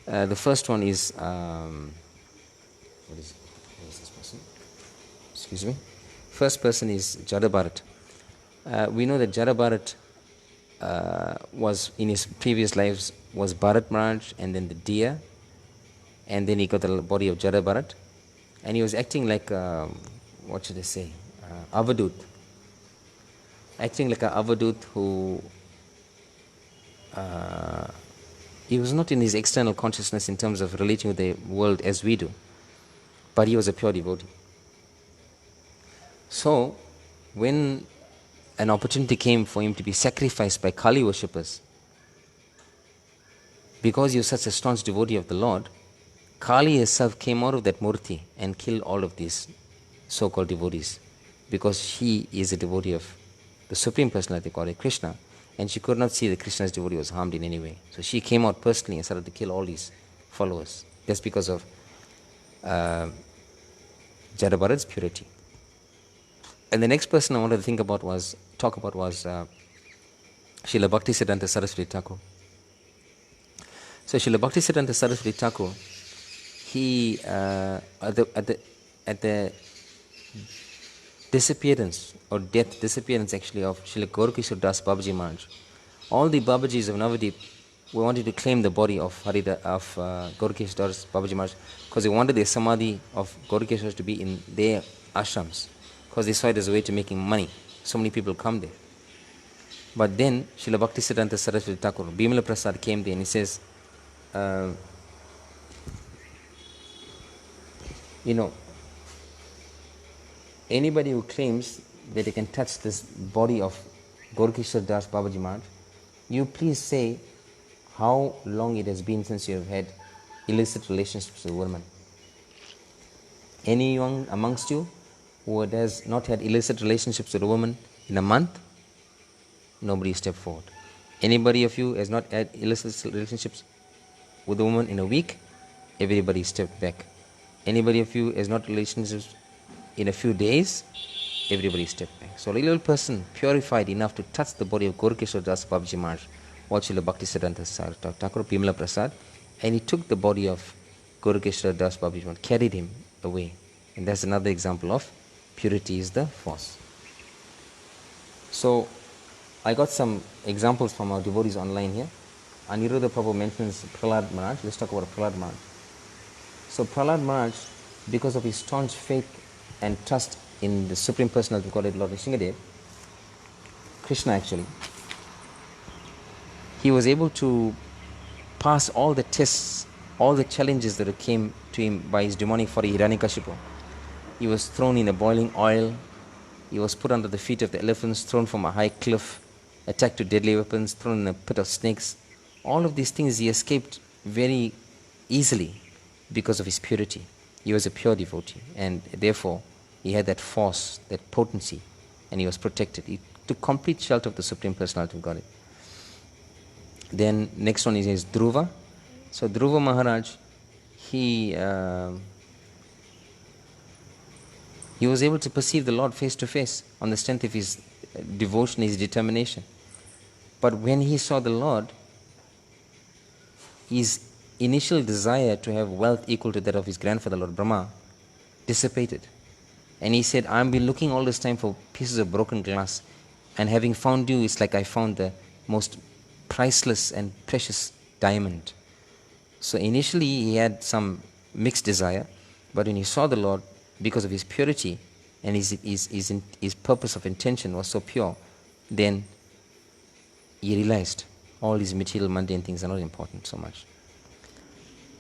The first one is who is this person? Excuse me. First person is Jada Bharat. We know that Jada Bharat was, in his previous lives, was Bharat Maharaj and then the deer, and then he got the body of Jada Bharat, and he was acting like, what should I say, Avadut. acting like a avadut who he was not in his external consciousness in terms of relating with the world as we do, but he was a pure devotee. So, when an opportunity came for him to be sacrificed by Kali worshippers, because he was such a staunch devotee of the Lord, Kali herself came out of that murti and killed all of these so-called devotees, because she is a devotee of the Supreme Personality of Godhead, Krishna, and she could not see that Krishna's devotee was harmed in any way. So she came out personally and started to kill all these followers, just because of Jadabharat's purity. And the next person I wanted to talk about was Srila Bhaktisiddhanta Saraswati Thakur. So Srila Bhaktisiddhanta Saraswati Thakur, he at the disappearance or disappearance actually of Srila Gaurkishore Das Babaji Maharaj, all the Babajis of Navadip wanted to claim the body of Gaurkishore Das Babaji Maharaj, because they wanted the samadhi of Gaurkishore to be in their ashrams, because they saw it as a way to making money. So many people come there. But then Srila Bhaktisiddhanta Saraswati Thakur, Bimala Prasad came there and he says, anybody who claims that they can touch this body of Gaurkishore Das Babaji Maharaj, you please say how long it has been since you have had illicit relationships with a woman. Anyone amongst you who has not had illicit relationships with a woman in a month? Nobody step forward. Anybody of you has not had illicit relationships with a woman in a week? Everybody stepped back. Anybody of you has not relationships in a few days? Everybody stepped back. So a little person purified enough to touch the body of Gaurkishore Das Babaji Maharaj, what Srila Bhaktisiddhanta Saraswati Thakur, Bimala Prasad, and he took the body of Gaurkishore Das Babaji Maharaj, carried him away. And that's another example of purity is the force. So I got some examples from our devotees online here. Aniruddha Prabhu mentions Prahlad Maharaj. Let's talk about Prahlad Maharaj. So Prahlad Maharaj, because of his staunch faith and trust in the Supreme Personality of Godhead, Lord Nrsimhadev, Krishna actually, he was able to pass all the tests, all the challenges that came to him by his demonic father Hiranyakashipu. He was thrown in a boiling oil, he was put under the feet of the elephants, thrown from a high cliff, attacked with deadly weapons, thrown in a pit of snakes. All of these things he escaped very easily because of his purity. He was a pure devotee, and therefore he had that force, that potency, and he was protected. He took complete shelter of the Supreme Personality of Godhead. Then next one is Dhruva. So Dhruva Maharaj, he was able to perceive the Lord face to face on the strength of his devotion, his determination. But when he saw the Lord, his initial desire to have wealth equal to that of his grandfather, Lord Brahma, dissipated. And he said, I've been looking all this time for pieces of broken glass, and having found you, it's like I found the most priceless and precious diamond. So initially he had some mixed desire, but when he saw the Lord, because of his purity and his purpose of intention was so pure, then he realized all these material mundane things are not important so much.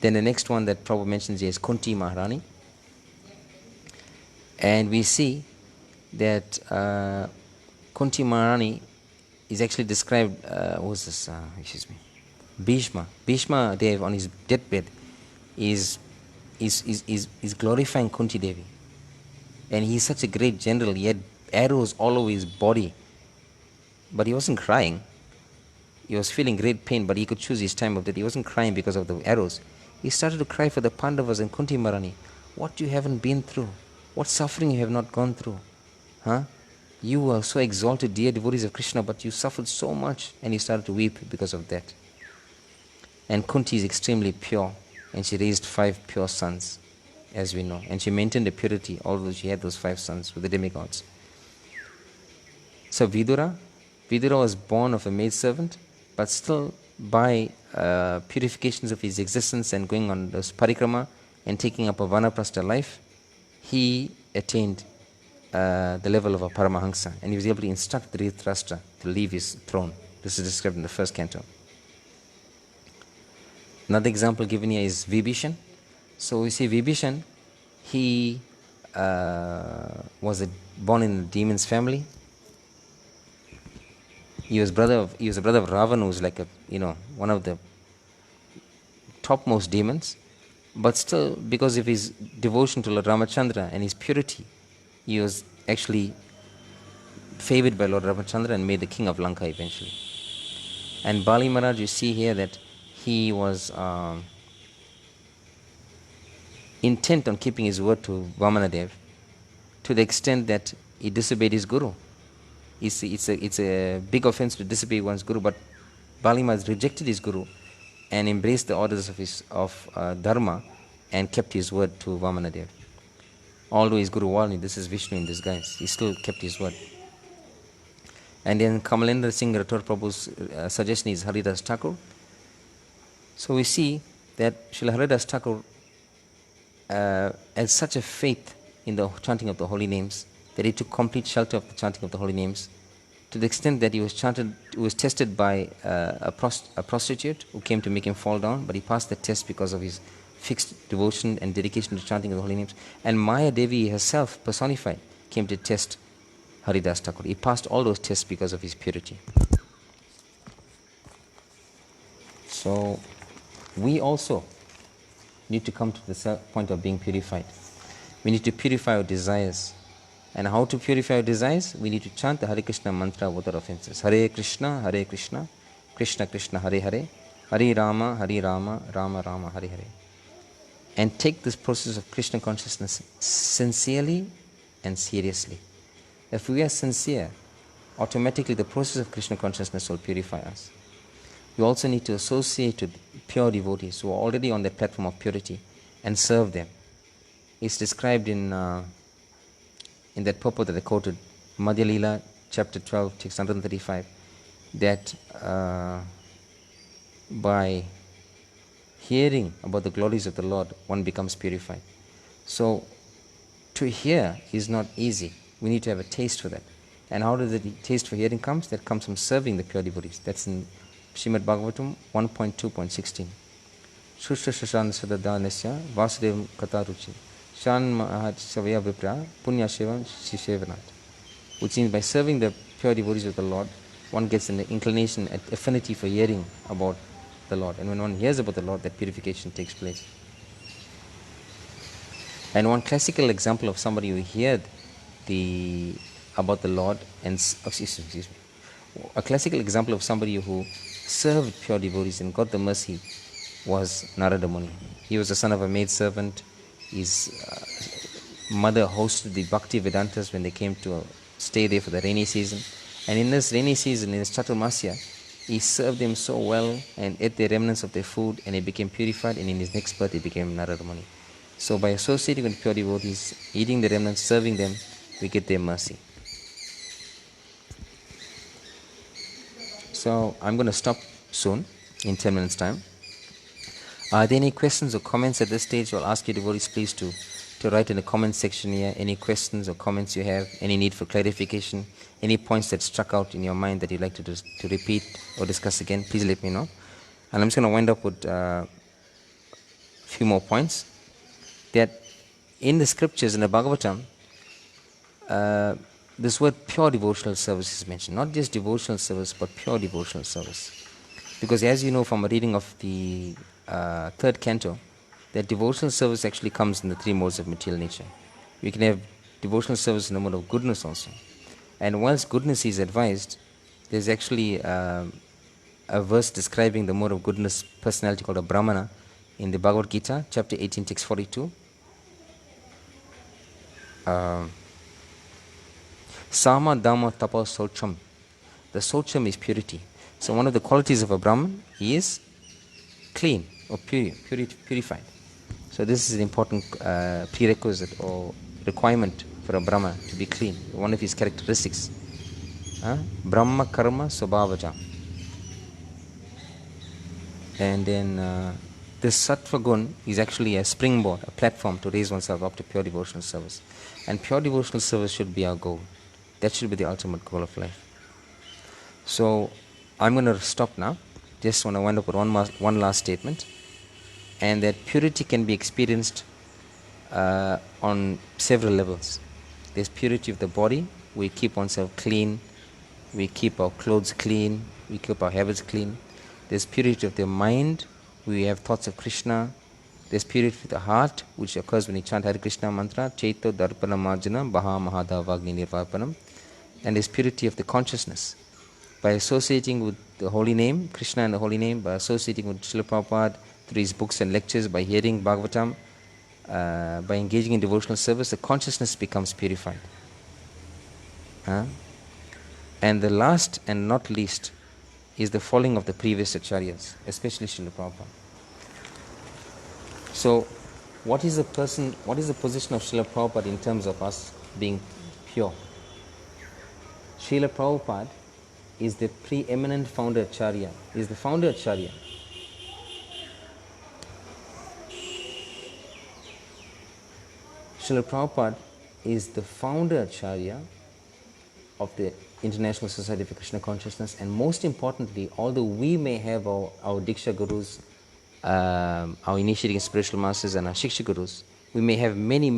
Then the next one that Prabhupada mentions here is Kunti Maharani. And we see that Kunti Maharani is actually described, Bhishma. Bhishma Dev on his deathbed is glorifying Kunti Devi. And he's such a great general. He had arrows all over his body. But he wasn't crying. He was feeling great pain, but he could choose his time of death. He wasn't crying because of the arrows. He started to cry for the Pandavas and Kunti Maharani. What you haven't been through. What suffering you have not gone through. You were so exalted, dear devotees of Krishna, but you suffered so much. And he started to weep because of that. And Kunti is extremely pure. And she raised 5 pure sons, as we know. And she maintained a purity, although she had those 5 sons with the demigods. So Vidura was born of a maidservant, but still by purifications of his existence and going on this parikrama and taking up a vanaprastha life, he attained the level of a Paramahansa, and he was able to instruct Dhritarashtra to leave his throne. This is described in the first canto. Another example given here is Vibhishan. So we see Vibhishan, he was born in a demon's family. He was a brother of Ravana, who was like one of the topmost demons. But still, because of his devotion to Lord Ramachandra and his purity, he was actually favored by Lord Ramachandra and made the king of Lanka eventually. And Bali Maharaj, you see here that he was intent on keeping his word to Vamanadev, to the extent that he disobeyed his guru. It's a big offense to disobey one's guru, but Bali Maharaj rejected his guru and embraced the orders of Dharma and kept his word to Vamanadev. Although his guru warned him, this is Vishnu in disguise, he still kept his word. And then Kamalendra Singh Rathore Prabhu's suggestion is Haridas Thakur. So we see that Srila Haridas Thakur had such a faith in the chanting of the holy names that he took complete shelter of the chanting of the holy names, to the extent that he was tested by a prostitute who came to make him fall down, but he passed the test because of his fixed devotion and dedication to chanting of the holy names. And Maya Devi herself, personified, came to test Haridas Thakur. He passed all those tests because of his purity. So we also need to come to the point of being purified. We need to purify our desires. And how to purify our desires? We need to chant the Hare Krishna mantra without offenses. Hare Krishna, Krishna Krishna, Hare Hare, Hare Rama, Rama Rama, Hare Hare. And take this process of Krishna consciousness sincerely and seriously. If we are sincere, automatically the process of Krishna consciousness will purify us. You also need to associate with pure devotees who are already on the platform of purity and serve them. It's described in that purport that I quoted, Madhya Leela, chapter 12, text 135, that by hearing about the glories of the Lord, one becomes purified. So, to hear is not easy. We need to have a taste for that. And how does the taste for hearing comes? That comes from serving the pure devotees. That's in Srimad Bhagavatam 1.2.16. Shushra Shashan Sadadanesya Vasudevam Kataruchi Shan Mahat Savya Vipra Punya Shevam Shishevanat. Which means by serving the pure devotees of the Lord, one gets an inclination, an affinity for hearing about the Lord. And when one hears about the Lord, that purification takes place. And one classical example of somebody who heard about the Lord and a classical example of somebody who served pure devotees and got the mercy was Narada Muni. He was the son of a maid servant. His mother hosted the Bhakti Vedantas when they came to stay there for the rainy season. And in this rainy season, in this Chaturmasya, he served them so well and ate the remnants of their food, and he became purified, and in his next birth he became Narada Muni. So by associating with pure devotees, eating the remnants, serving them, we get their mercy. So I'm going to stop soon, in 10 minutes time. Are there any questions or comments at this stage? I'll ask you devotees please to write in the comment section here any questions or comments you have, any need for clarification, any points that struck out in your mind that you'd like to repeat or discuss again, please let me know. And I'm just going to wind up with a few more points. That in the scriptures, in the Bhagavatam, this word pure devotional service is mentioned. Not just devotional service, but pure devotional service. Because as you know from a reading of the third canto, that devotional service actually comes in the three modes of material nature. We can have devotional service in the mode of goodness also. And whilst goodness is advised, there's actually a verse describing the mode of goodness personality called a Brahmana in the Bhagavad Gita, chapter 18, text 42. Sama Dhamma Tapa Socham. The Socham is purity. So one of the qualities of a Brahman is clean or purified. So this is an important prerequisite or requirement for a Brahma to be clean. One of his characteristics. Brahma Karma Sobhavaja. And then this sattva gun is actually a springboard, a platform to raise oneself up to pure devotional service. And pure devotional service should be our goal. That should be the ultimate goal of life. So I'm going to stop now. Just want to wind up with one last statement. And that purity can be experienced on several levels. There's purity of the body. We keep oneself clean. We keep our clothes clean. We keep our habits clean. There's purity of the mind. We have thoughts of Krishna. There's purity of the heart, which occurs when you chant Hare Krishna mantra, Chaito Darpana Marjana Baha Mahadavagni Nirvapanam. And there's purity of the consciousness. By associating with the holy name, Krishna and the holy name, by associating with Srila Prabhupada through his books and lectures, by hearing Bhagavatam, by engaging in devotional service, the consciousness becomes purified. And the last and not least is the following of the previous acharyas, especially Srila Prabhupada. So, what is the position of Srila Prabhupada in terms of us being pure? Srila Prabhupada is the preeminent founder acharya, is the founder acharya. Srila Prabhupada is the founder acharya of the International Society for Krishna Consciousness, and most importantly, although we may have our Diksha Gurus, our initiating spiritual masters and our Shiksha Gurus, we may have many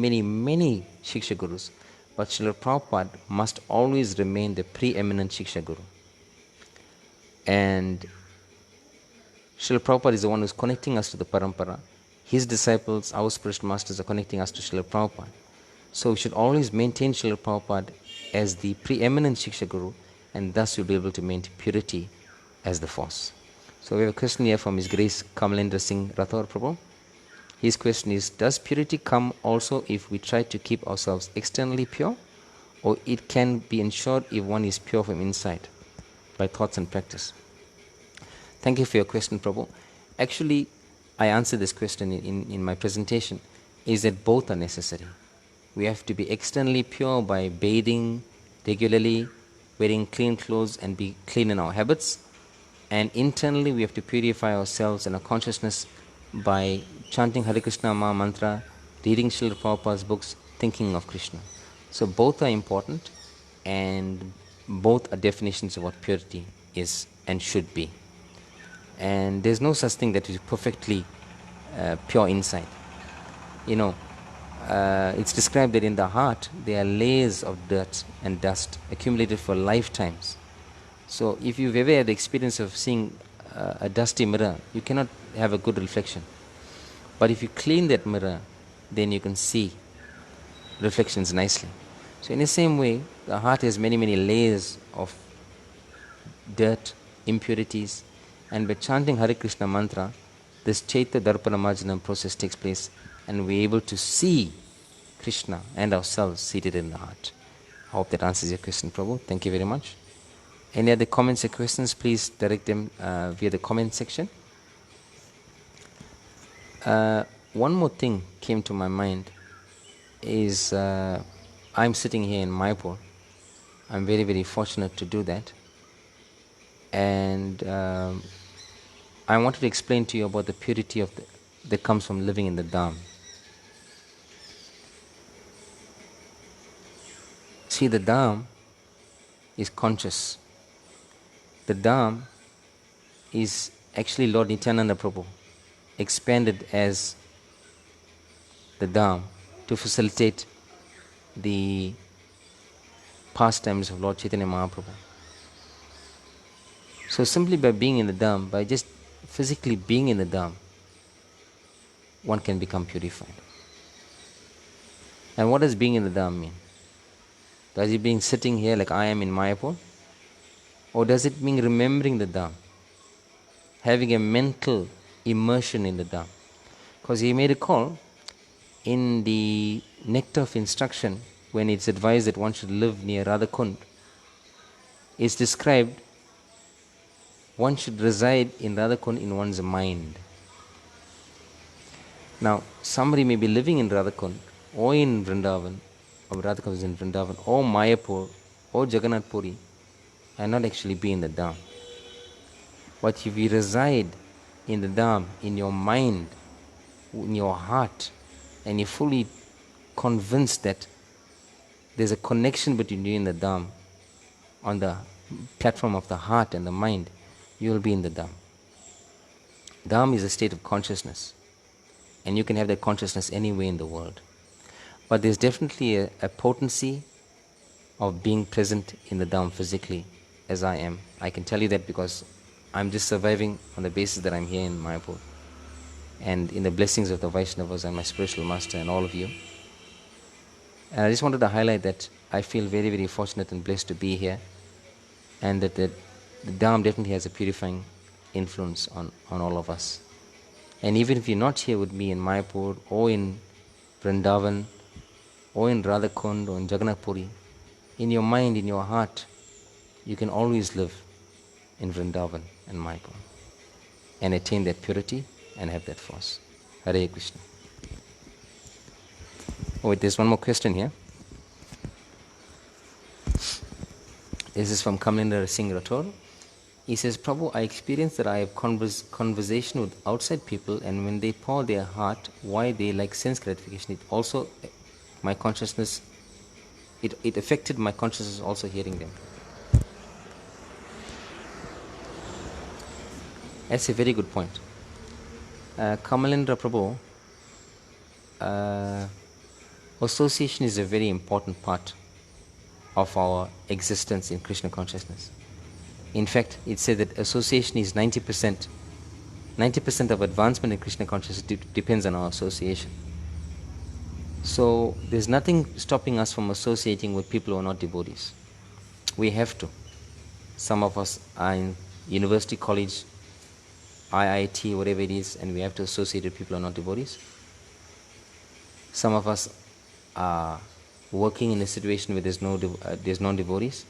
Shiksha Gurus, but Srila Prabhupada must always remain the preeminent Shiksha Guru. And Srila Prabhupada is the one who is connecting us to the Parampara. His disciples, our spiritual masters, are connecting us to Srila Prabhupada. So we should always maintain Srila Prabhupada as the preeminent Shiksha Guru, and thus we'll be able to maintain purity as the force. So we have a question here from His Grace Kamalendra Singh Rathore Prabhu. His question is, does purity come also if we try to keep ourselves externally pure, or it can be ensured if one is pure from inside by thoughts and practice? Thank you for your question, Prabhu. Actually, I answered this question in my presentation, is that both are necessary. We have to be externally pure by bathing regularly, wearing clean clothes and be clean in our habits. And internally we have to purify ourselves and our consciousness by chanting Hare Krishna Maha Mantra, reading Srila Prabhupada's books, thinking of Krishna. So both are important, and both are definitions of what purity is and should be. And there's no such thing that is perfectly pure inside. It's described that in the heart there are layers of dirt and dust accumulated for lifetimes. So if you've ever had the experience of seeing a dusty mirror, you cannot have a good reflection. But if you clean that mirror, then you can see reflections nicely. So in the same way, the heart has many layers of dirt, impurities, and by chanting Hare Krishna mantra, this Chaita Darpana Marjanam process takes place, and we're able to see Krishna and ourselves seated in the heart. I hope that answers your question, Prabhu. Thank you very much. Any other comments or questions, please direct them via the comment section. One more thing came to my mind is I'm sitting here in Mayapur. I'm very fortunate to do that. And I wanted to explain to you about the purity that comes from living in the Dham. See, the Dham is conscious. The Dham is actually Lord Nityananda Prabhu expanded as the Dham to facilitate the pastimes of Lord Chaitanya Mahaprabhu. So simply by being in the Dham, by just physically being in the Dham, one can become purified. And what does being in the Dham mean? Does it mean sitting here like I am in Mayapur? Or does it mean remembering the Dham? Having a mental immersion in the Dham? Because you may recall, in the Nectar of Instruction, when it's advised that one should live near Radhakund, it's described one should reside in Radhakund in one's mind. Now, somebody may be living in Radhakund or in Vrindavan, or Radhakund is in Vrindavan, or Mayapur, or Jagannath Puri, and not actually be in the Dham. But if we reside in the Dham, in your mind, in your heart, and you're fully convinced that there's a connection between you and the Dham on the platform of the heart and the mind, you will be in the Dham. Dham is a state of consciousness, and you can have that consciousness anywhere in the world. But there's definitely a potency of being present in the Dham physically, as I am. I can tell you that because I'm just surviving on the basis that I'm here in Mayapur, and in the blessings of the Vaishnavas and my spiritual master and all of you. And I just wanted to highlight that I feel very, very fortunate and blessed to be here, and that the Dham definitely has a purifying influence on all of us. And even if you're not here with me in Mayapur or in Vrindavan or in Radhakund or in Jagannath Puri, in your mind, in your heart, you can always live in Vrindavan and Mayapur and attain that purity and have that force. Hare Krishna. Oh wait, there's one more question here. This is from Kamlendra Singh Rathore. He says, Prabhu, I experience that I have conversation with outside people, and when they pour their heart why they like sense gratification, it also my consciousness, it affected my consciousness also hearing them. That's a very good point. Kamalendra Prabhu, association is a very important part of our existence in Krishna consciousness. In fact, it said that association is 90%. 90% of advancement in Krishna consciousness depends on our association. So there's nothing stopping us from associating with people who are not devotees. We have to. Some of us are in university, college, IIT, whatever it is, and we have to associate with people who are not devotees. Some of us are working in a situation where there's non-devotees.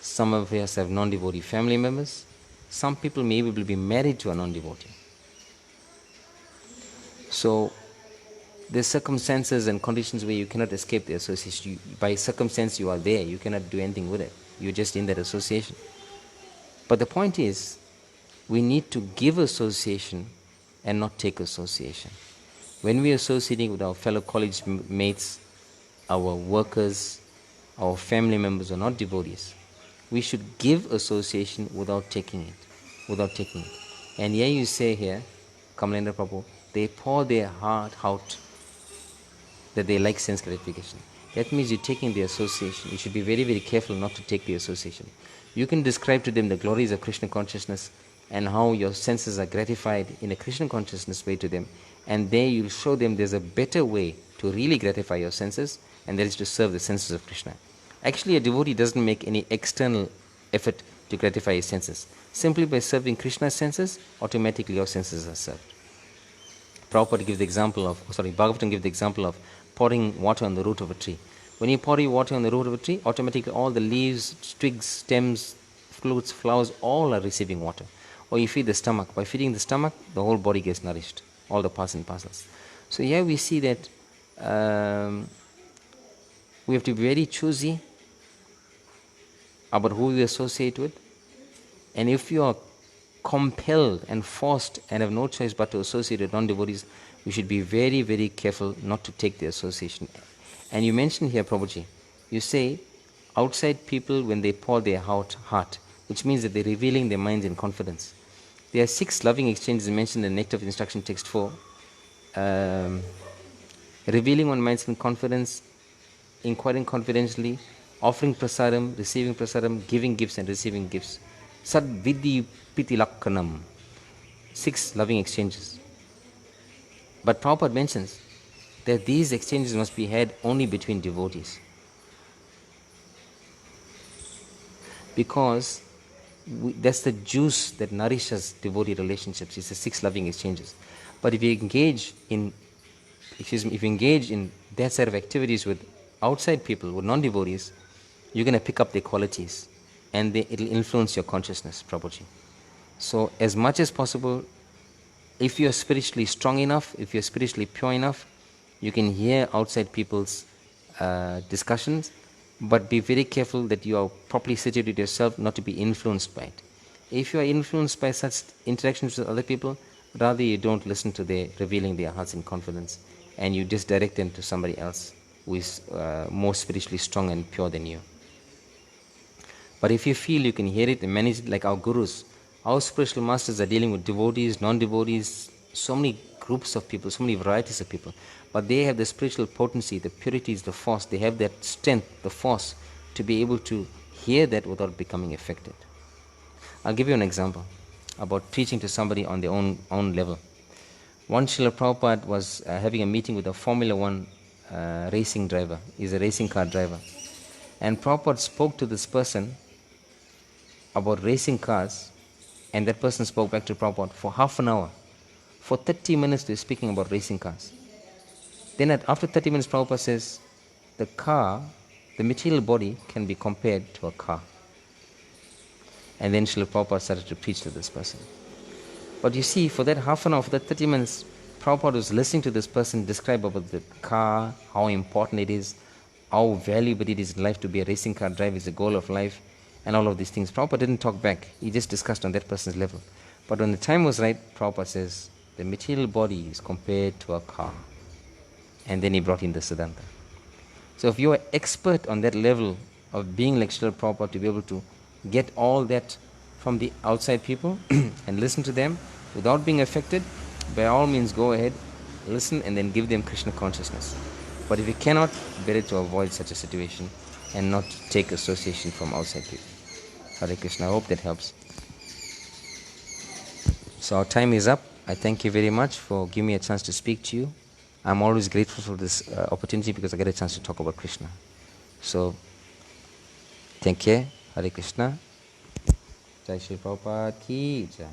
Some of us have non-devotee family members. Some people may be married to a non-devotee. So there's circumstances and conditions where you cannot escape the association. By circumstance you are there, you cannot do anything with it. You're just in that association. But the point is, we need to give association and not take association. When we are associating with our fellow college mates, our workers, our family members who are not devotees, we should give association without taking it. And here you say here, Kamalendra Prabhu, they pour their heart out that they like sense gratification. That means you're taking the association. You should be very, very careful not to take the association. You can describe to them the glories of Krishna consciousness and how your senses are gratified in a Krishna consciousness way to them, and there you'll show them there's a better way to really gratify your senses, and that is to serve the senses of Krishna. Actually, a devotee doesn't make any external effort to gratify his senses. Simply by serving Krishna's senses, automatically your senses are served. Prabhupada gives the example of, Bhagavatam gives the example of pouring water on the root of a tree. When you pour water on the root of a tree, automatically all the leaves, twigs, stems, fruits, flowers, all are receiving water. Or you feed the stomach. By feeding the stomach, the whole body gets nourished, all the parts and parcels. So here we see that we have to be very choosy about who we associate with. And if you are compelled and forced and have no choice but to associate with non-devotees, we should be very, very careful not to take the association. And you mentioned here, Prabhuji, you say outside people when they pour their heart, which means that they're revealing their minds in confidence. There are 6 loving exchanges mentioned in the Nectar of Instruction Text 4. Revealing one mind's in confidence, inquiring confidentially, offering prasadam, receiving prasadam, giving gifts and receiving gifts. Sad vidhi piti lakkanam. 6 loving exchanges. But Prabhupada mentions that these exchanges must be had only between devotees. Because that's the juice that nourishes devotee relationships. It's the 6 loving exchanges. But if you engage in that sort of activities with outside people, with non-devotees, you're going to pick up their qualities and it'll influence your consciousness, Prabhuji. So as much as possible, if you're spiritually strong enough, if you're spiritually pure enough, you can hear outside people's discussions, but be very careful that you are properly situated yourself not to be influenced by it. If you are influenced by such interactions with other people, rather you don't listen to their revealing their hearts in confidence, and you just direct them to somebody else who is more spiritually strong and pure than you. But if you feel you can hear it and manage it, like our gurus, our spiritual masters are dealing with devotees, non-devotees, so many groups of people, so many varieties of people. But they have the spiritual potency, the purities, the force. They have that strength, the force, to be able to hear that without becoming affected. I'll give you an example about preaching to somebody on their own level. Once Srila Prabhupada was having a meeting with a Formula One racing driver. He's a racing car driver. And Prabhupada spoke to this person about racing cars, and that person spoke back to Prabhupada for half an hour. For 30 minutes they were speaking about racing cars. Then after 30 minutes Prabhupada says, the car, the material body can be compared to a car. And then Srila Prabhupada started to preach to this person. But you see, for that half an hour, for that 30 minutes, Prabhupada was listening to this person describe about the car, how important it is, how valuable it is in life to be a racing car driver is the goal of life, and all of these things. Prabhupada didn't talk back. He just discussed on that person's level. But when the time was right, Prabhupada says, the material body is compared to a car. And then he brought in the Siddhanta. So if you are expert on that level of being like Srila Prabhupada, to be able to get all that from the outside people and listen to them without being affected, by all means go ahead, listen, and then give them Krishna consciousness. But if you cannot, better to avoid such a situation and not take association from outside people. Hare Krishna. I hope that helps. So our time is up. I thank you very much for giving me a chance to speak to you. I'm always grateful for this opportunity because I get a chance to talk about Krishna. So, take care. Hare Krishna. Jai Shri Prabhupada ki jai.